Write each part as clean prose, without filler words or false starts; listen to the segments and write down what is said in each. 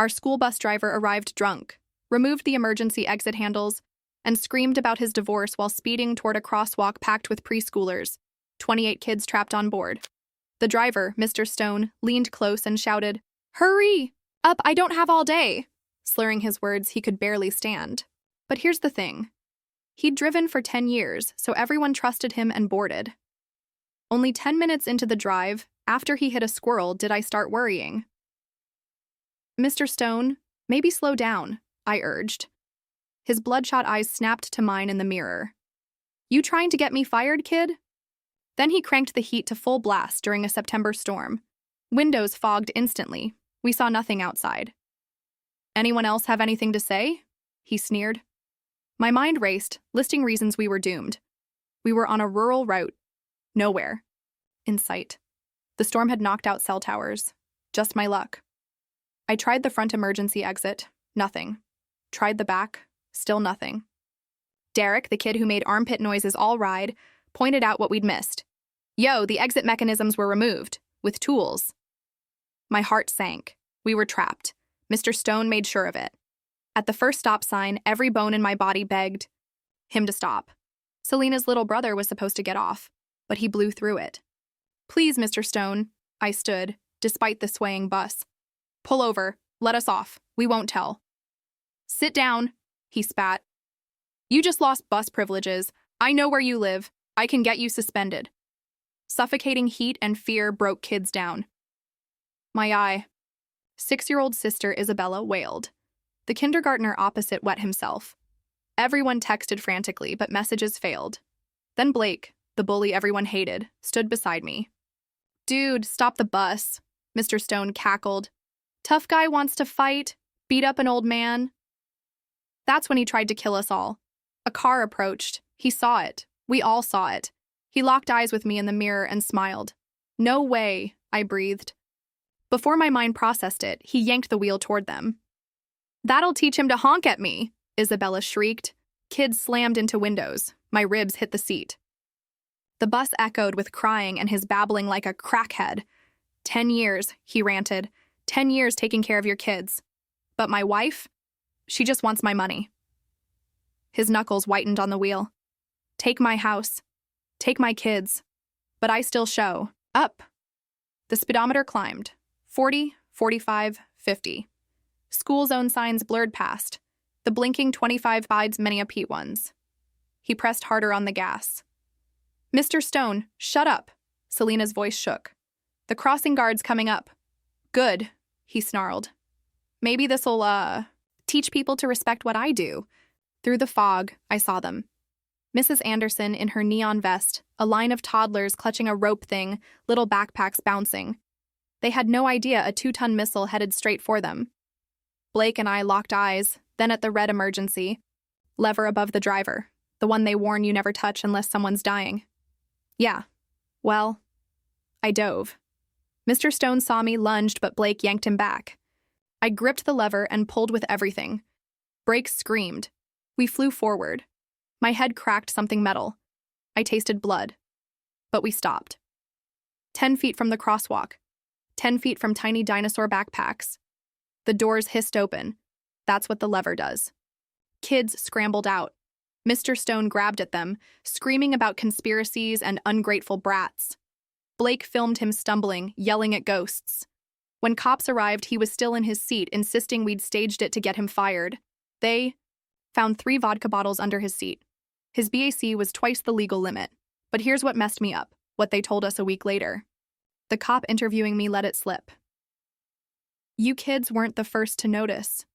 Our school bus driver arrived drunk, removed the emergency exit handles, and screamed about his divorce while speeding toward a crosswalk packed with preschoolers, 28 kids trapped on board. The driver, Mr. Stone, leaned close and shouted, "Hurry! Up, I don't have all day!" Slurring his words, he could barely stand. But here's the thing. He'd driven for 10 years, so everyone trusted him and boarded. Only 10 minutes into the drive, after he hit a squirrel, did I start worrying. "Mr. Stone, maybe slow down," I urged. His bloodshot eyes snapped to mine in the mirror. "You trying to get me fired, kid?" Then he cranked the heat to full blast during a September storm. Windows fogged instantly. We saw nothing outside. "Anyone else have anything to say?" he sneered. My mind raced, listing reasons we were doomed. We were on a rural route. Nowhere in sight. The storm had knocked out cell towers. Just my luck. I tried the front emergency exit. Nothing. Tried the back. Still nothing. Derek, the kid who made armpit noises all ride, pointed out what we'd missed. "Yo, the exit mechanisms were removed. With tools." My heart sank. We were trapped. Mr. Stone made sure of it. At the first stop sign, every bone in my body begged him to stop. Selena's little brother was supposed to get off, but he blew through it. "Please, Mr. Stone," I stood, despite the swaying bus. "Pull over. Let us off. We won't tell." "Sit down," he spat. "You just lost bus privileges. I know where you live. I can get you suspended." Suffocating heat and fear broke kids down. My eye. 6-year-old sister Isabella wailed. The kindergartner opposite wet himself. Everyone texted frantically, but messages failed. Then Blake, the bully everyone hated, stood beside me. "Dude, stop the bus," Mr. Stone cackled. "Tough guy wants to fight, beat up an old man." That's when he tried to kill us all. A car approached. He saw it. We all saw it. He locked eyes with me in the mirror and smiled. "No way," I breathed. Before my mind processed it, he yanked the wheel toward them. "That'll teach him to honk at me," Isabella shrieked. Kids slammed into windows. My ribs hit the seat. The bus echoed with crying and his babbling like a crackhead. 10 years, he ranted. 10 years taking care of your kids. But my wife? She just wants my money. His knuckles whitened on the wheel. Take my house. Take my kids. But I still show. Up. The speedometer climbed. 40, 45, 50. School zone signs blurred past. The blinking 25 bides many a P1s. He pressed harder on the gas. "Mr. Stone, shut up." Selena's voice shook. "The crossing guard's coming up." "Good," he snarled. "Maybe this'll, teach people to respect what I do." Through the fog, I saw them. Mrs. Anderson in her neon vest, a line of toddlers clutching a rope thing, little backpacks bouncing. They had no idea a 2-ton missile headed straight for them. Blake and I locked eyes, then at the red emergency. Lever above the driver, the one they warn you never touch unless someone's dying. Yeah. Well, I dove. Mr. Stone saw me, lunged, but Blake yanked him back. I gripped the lever and pulled with everything. Brakes screamed. We flew forward. My head cracked something metal. I tasted blood. But we stopped. 10 feet from the crosswalk. 10 feet from tiny dinosaur backpacks. The doors hissed open. That's what the lever does. Kids scrambled out. Mr. Stone grabbed at them, screaming about conspiracies and ungrateful brats. Blake filmed him stumbling, yelling at ghosts. When cops arrived, he was still in his seat, insisting we'd staged it to get him fired. They found 3 vodka bottles under his seat. His BAC was twice the legal limit. But here's what messed me up, what they told us a week later. The cop interviewing me let it slip. "You kids weren't the first to notice.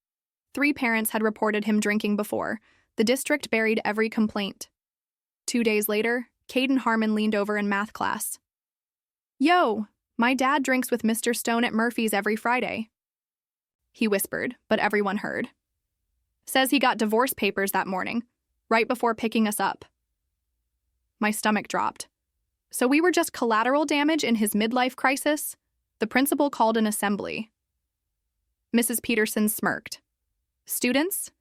3 parents had reported him drinking before. The district buried every complaint." 2 days later, Caden Harmon leaned over in math class. "Yo, my dad drinks with Mr. Stone at Murphy's every Friday." He whispered, but everyone heard. "Says he got divorce papers that morning, right before picking us up." My stomach dropped. So we were just collateral damage in his midlife crisis? The principal called an assembly. Mrs. Peterson smirked. "Students?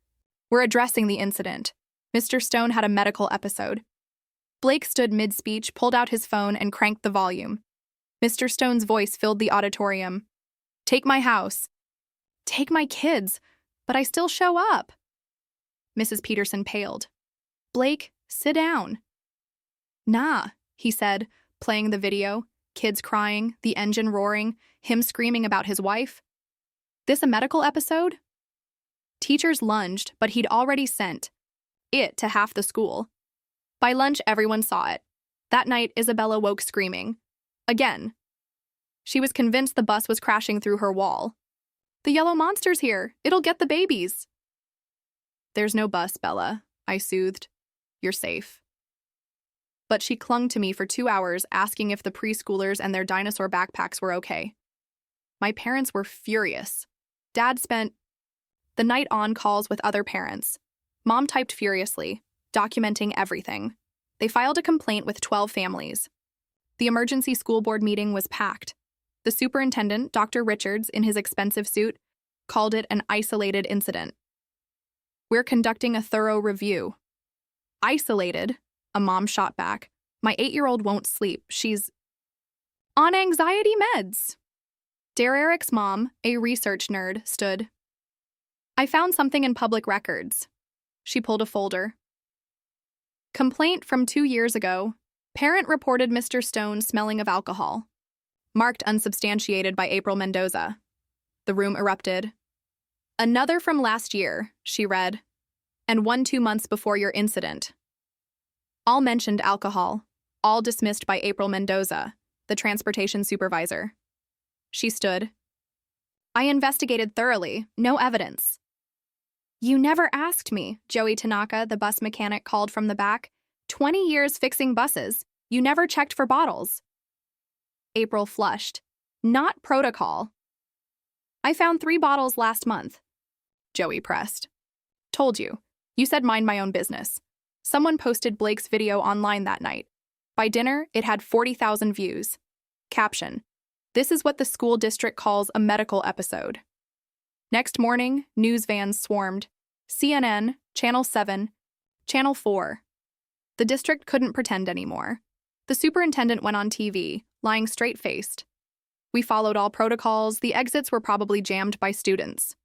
We're addressing the incident. Mr. Stone had a medical episode." Blake stood mid-speech, pulled out his phone, and cranked the volume. Mr. Stone's voice filled the auditorium. "Take my house." Take my kids, but I still show up. Mrs. Peterson paled. Blake, sit down. Nah, he said, playing the video, kids crying, the engine roaring, him screaming about his wife. This a medical episode? Teachers lunged, but he'd already sent it to half the school. By lunch, everyone saw it. That night, Isabella woke screaming. Again. She was convinced the bus was crashing through her wall. The yellow monster's here. It'll get the babies. There's no bus, Bella, I soothed. You're safe. But she clung to me for 2 hours, asking if the preschoolers and their dinosaur backpacks were okay. My parents were furious. Dad spent the night on calls with other parents. Mom typed furiously, documenting everything. They filed a complaint with 12 families. The emergency school board meeting was packed. The superintendent, Dr. Richards, in his expensive suit, called it an isolated incident. We're conducting a thorough review. Isolated, a mom shot back. My 8-year-old won't sleep. She's on anxiety meds. Derek's mom, a research nerd, stood. I found something in public records. She pulled a folder. Complaint from 2 years ago. Parent reported Mr. Stone smelling of alcohol. Marked unsubstantiated by April Mendoza. The room erupted. Another from last year, she read, and 2 months before your incident. All mentioned alcohol, all dismissed by April Mendoza, the transportation supervisor. She stood. I investigated thoroughly, no evidence. You never asked me, Joey Tanaka, the bus mechanic, called from the back. 20 years fixing buses. You never checked for bottles. April flushed. Not protocol. I found 3 bottles last month. Joey pressed. Told you. You said mind my own business. Someone posted Blake's video online that night. By dinner, it had 40,000 views. Caption. This is what the school district calls a medical episode. Next morning, news vans swarmed. CNN, Channel 7, Channel 4. The district couldn't pretend anymore. The superintendent went on TV, lying straight-faced. We followed all protocols. The exits were probably jammed by students.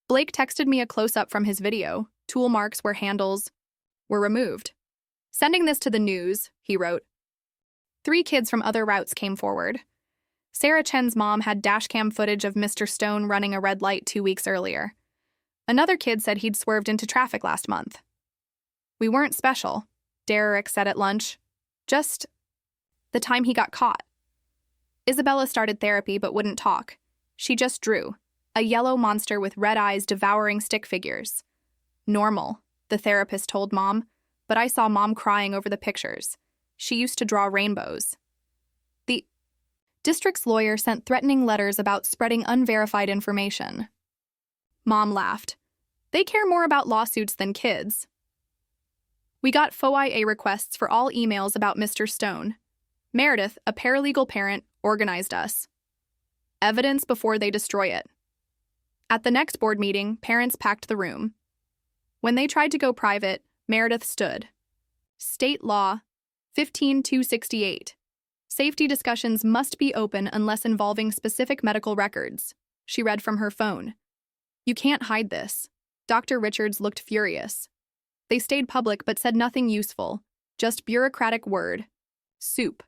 Blake texted me a close-up from his video, tool marks where handles were removed. Sending this to the news, he wrote. 3 kids from other routes came forward. Sarah Chen's mom had dashcam footage of Mr. Stone running a red light 2 weeks earlier. Another kid said he'd swerved into traffic last month. We weren't special, Derek said at lunch. Just the time he got caught. Isabella started therapy but wouldn't talk. She just drew. A yellow monster with red eyes devouring stick figures. Normal, the therapist told Mom, but I saw Mom crying over the pictures. She used to draw rainbows. The district's lawyer sent threatening letters about spreading unverified information. Mom laughed. They care more about lawsuits than kids. We got FOIA requests for all emails about Mr. Stone. Meredith, a paralegal parent, organized us. Evidence before they destroy it. At the next board meeting, parents packed the room. When they tried to go private, Meredith stood. State Law 15268. Safety discussions must be open unless involving specific medical records. She read from her phone. You can't hide this. Dr. Richards looked furious. They stayed public but said nothing useful, just bureaucratic word. Soup.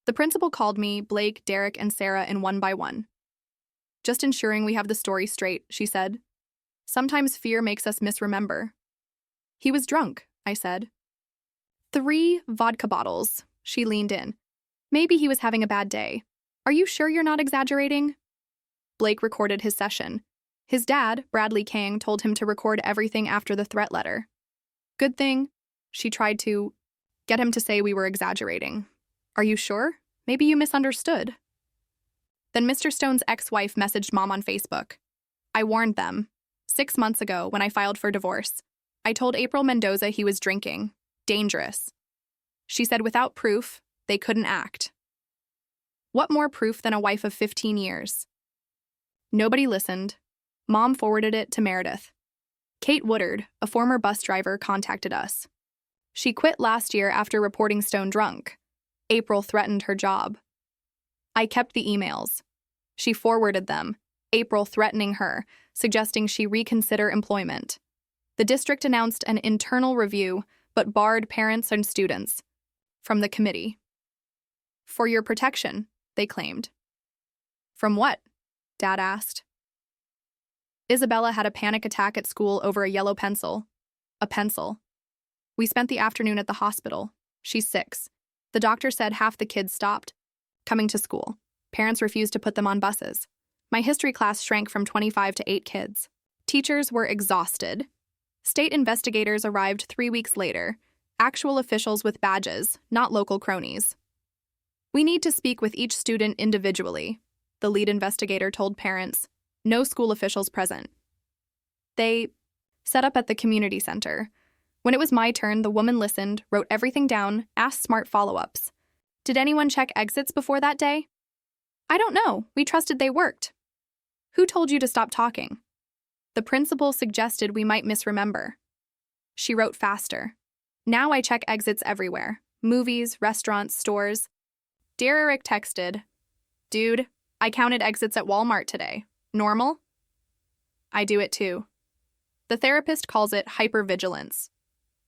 The principal called me, Blake, Derek, and Sarah in one by one. Just ensuring we have the story straight, she said. Sometimes fear makes us misremember. He was drunk, I said. 3 vodka bottles, she leaned in. Maybe he was having a bad day. Are you sure you're not exaggerating? Blake recorded his session. His dad, Bradley Kang, told him to record everything after the threat letter. Good thing. She tried to get him to say we were exaggerating. Are you sure? Maybe you misunderstood. Then Mr. Stone's ex-wife messaged Mom on Facebook. I warned them. 6 months ago, when I filed for divorce, I told April Mendoza he was drinking. Dangerous. She said without proof, they couldn't act. What more proof than a wife of 15 years? Nobody listened. Mom forwarded it to Meredith. Kate Woodard, a former bus driver, contacted us. She quit last year after reporting Stone drunk. April threatened her job. I kept the emails. She forwarded them, April threatening her, suggesting she reconsider employment. The district announced an internal review, but barred parents and students from the committee. For your protection, they claimed. From what? Dad asked. Isabella had a panic attack at school over a yellow pencil. A pencil. We spent the afternoon at the hospital. She's 6. The doctor said half the kids stopped coming to school. Parents refused to put them on buses. My history class shrank from 25 to 8 kids. Teachers were exhausted. State investigators arrived 3 weeks later, actual officials with badges, not local cronies. We need to speak with each student individually, the lead investigator told parents. No school officials present. They set up at the community center. When it was my turn, the woman listened, wrote everything down, asked smart follow-ups. Did anyone check exits before that day? I don't know. We trusted they worked. Who told you to stop talking? The principal suggested we might misremember. She wrote faster. Now I check exits everywhere. Movies, restaurants, stores. Dear Eric texted, Dude, I counted exits at Walmart today. Normal? I do it too. The therapist calls it hypervigilance.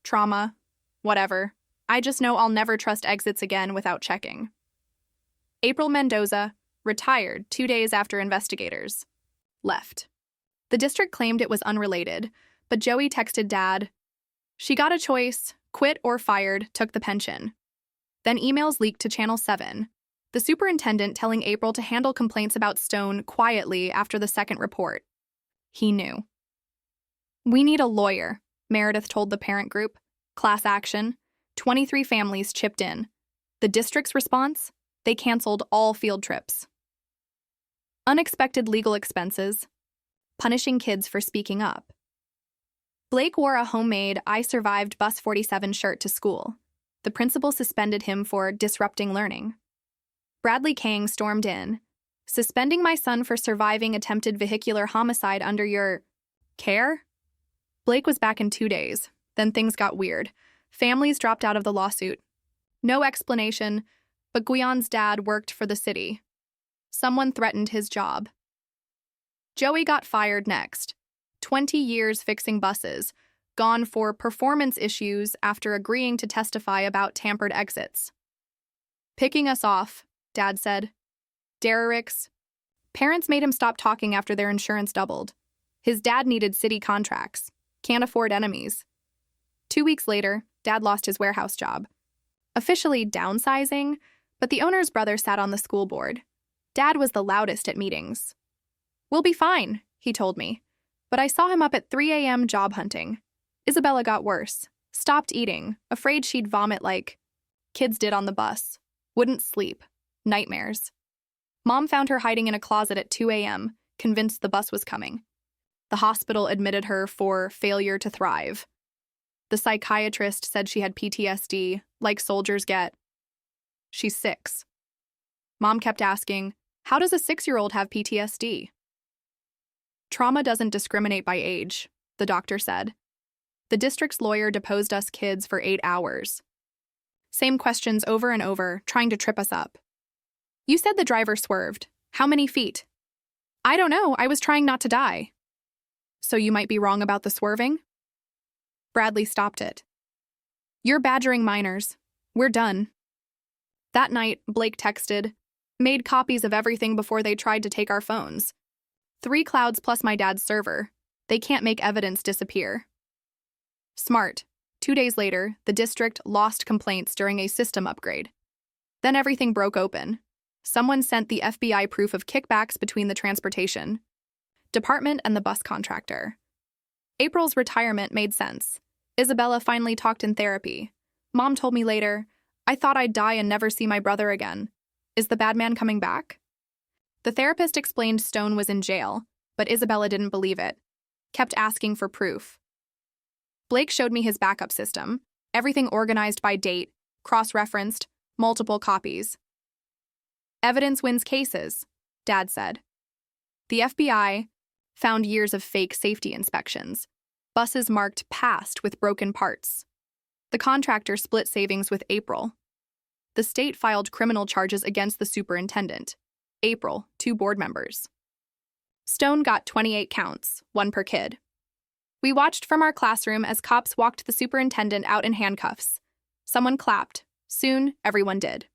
Trauma. Whatever. I just know I'll never trust exits again without checking. April Mendoza, retired 2 days after investigators left. The district claimed it was unrelated, but Joey texted Dad. She got a choice, quit or fired, took the pension. Then emails leaked to Channel 7. The superintendent telling April to handle complaints about Stone quietly after the second report. He knew. We need a lawyer, Meredith told the parent group. Class action. 23 families chipped in. The district's response? They canceled all field trips. Unexpected legal expenses. Punishing kids for speaking up. Blake wore a homemade I Survived Bus 47 shirt to school. The principal suspended him for disrupting learning. Bradley Kang stormed in. Suspending my son for surviving attempted vehicular homicide under your care? Blake was back in 2 days. Then things got weird. Families dropped out of the lawsuit. No explanation, but Guyon's dad worked for the city. Someone threatened his job. Joey got fired next. 20 years fixing buses, gone for performance issues after agreeing to testify about tampered exits. Picking us off, Dad said. Derek's parents made him stop talking after their insurance doubled. His dad needed city contracts. Can't afford enemies. 2 weeks later, Dad lost his warehouse job. Officially downsizing, but the owner's brother sat on the school board. Dad was the loudest at meetings. We'll be fine, he told me. But I saw him up at 3 a.m. job hunting. Isabella got worse. Stopped eating, afraid she'd vomit like kids did on the bus. Wouldn't sleep. Nightmares. Mom found her hiding in a closet at 2 a.m., convinced the bus was coming. The hospital admitted her for failure to thrive. The psychiatrist said she had PTSD, like soldiers get. She's 6. Mom kept asking, how does a 6-year-old have PTSD? Trauma doesn't discriminate by age, the doctor said. The district's lawyer deposed us kids for 8 hours. Same questions over and over, trying to trip us up. You said the driver swerved. How many feet? I don't know, I was trying not to die. So you might be wrong about the swerving? Bradley stopped it. You're badgering minors. We're done. That night, Blake texted, made copies of everything before they tried to take our phones. 3 clouds plus my dad's server. They can't make evidence disappear. Smart. 2 days later, the district lost complaints during a system upgrade. Then everything broke open. Someone sent the FBI proof of kickbacks between the transportation department and the bus contractor. April's retirement made sense. Isabella finally talked in therapy. Mom told me later, I thought I'd die and never see my brother again. Is the bad man coming back? The therapist explained Stone was in jail, but Isabella didn't believe it. Kept asking for proof. Blake showed me his backup system, everything organized by date, cross-referenced, multiple copies. Evidence wins cases, Dad said. The FBI found years of fake safety inspections, buses marked passed with broken parts. The contractor split savings with April. The state filed criminal charges against the superintendent. April, 2 board members. Stone got 28 counts, 1 per kid. We watched from our classroom as cops walked the superintendent out in handcuffs. Someone clapped. Soon, everyone did.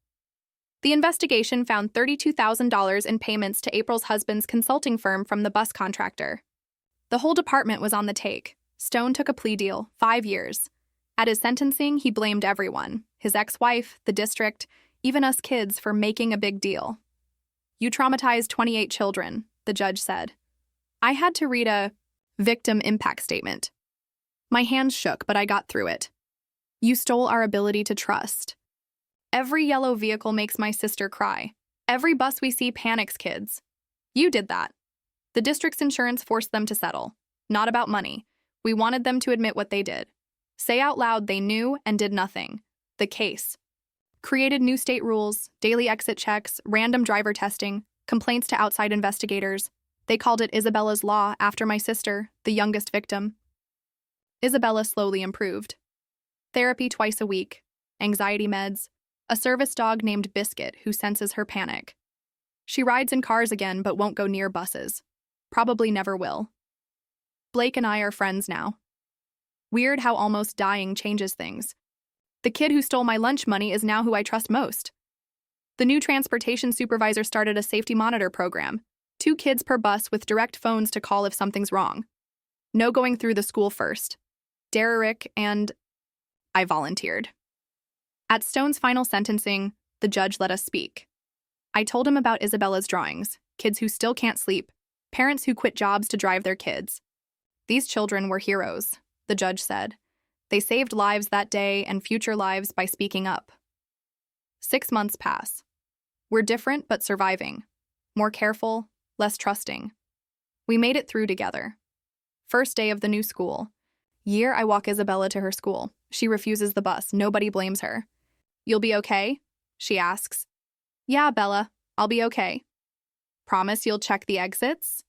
The investigation found $32,000 in payments to April's husband's consulting firm from the bus contractor. The whole department was on the take. Stone took a plea deal, 5 years. At his sentencing, he blamed everyone, his ex-wife, the district, even us kids, for making a big deal. "You traumatized 28 children," the judge said. I had to read a victim impact statement. My hands shook, but I got through it. "You stole our ability to trust. Every yellow vehicle makes my sister cry. Every bus we see panics kids. You did that. The district's insurance forced them to settle. Not about money. We wanted them to admit what they did. Say out loud they knew and did nothing. The case. Created new state rules, daily exit checks, random driver testing, complaints to outside investigators. They called it Isabella's Law after my sister, the youngest victim. Isabella slowly improved. Therapy twice a week, anxiety meds, a service dog named Biscuit who senses her panic. She rides in cars again but won't go near buses. Probably never will. Blake and I are friends now. Weird how almost dying changes things. The kid who stole my lunch money is now who I trust most. The new transportation supervisor started a safety monitor program. 2 kids per bus with direct phones to call if something's wrong. No going through the school first. Derrick and I volunteered. At Stone's final sentencing, the judge let us speak. I told him about Isabella's drawings, kids who still can't sleep, parents who quit jobs to drive their kids. These children were heroes, the judge said. They saved lives that day and future lives by speaking up. 6 months pass. We're different but surviving. More careful, less trusting. We made it through together. First day of the new school. Year I walk Isabella to her school. She refuses the bus. Nobody blames her. "You'll be okay?" she asks. "Yeah, Bella, I'll be okay." "Promise you'll check the exits?"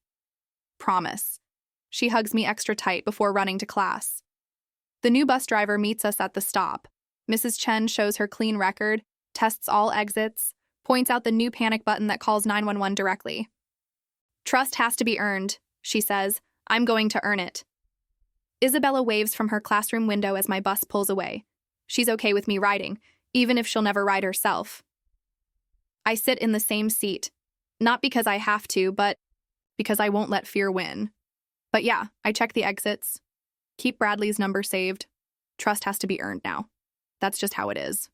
"Promise." She hugs me extra tight before running to class. The new bus driver meets us at the stop. Mrs. Chen shows her clean record, tests all exits, points out the new panic button that calls 911 directly. "Trust has to be earned," she says. "I'm going to earn it." Isabella waves from her classroom window as my bus pulls away. She's okay with me riding, even if she'll never ride herself. I sit in the same seat, not because I have to, but because I won't let fear win. But yeah, I check the exits. Keep Bradley's number saved. Trust has to be earned now. That's just how it is.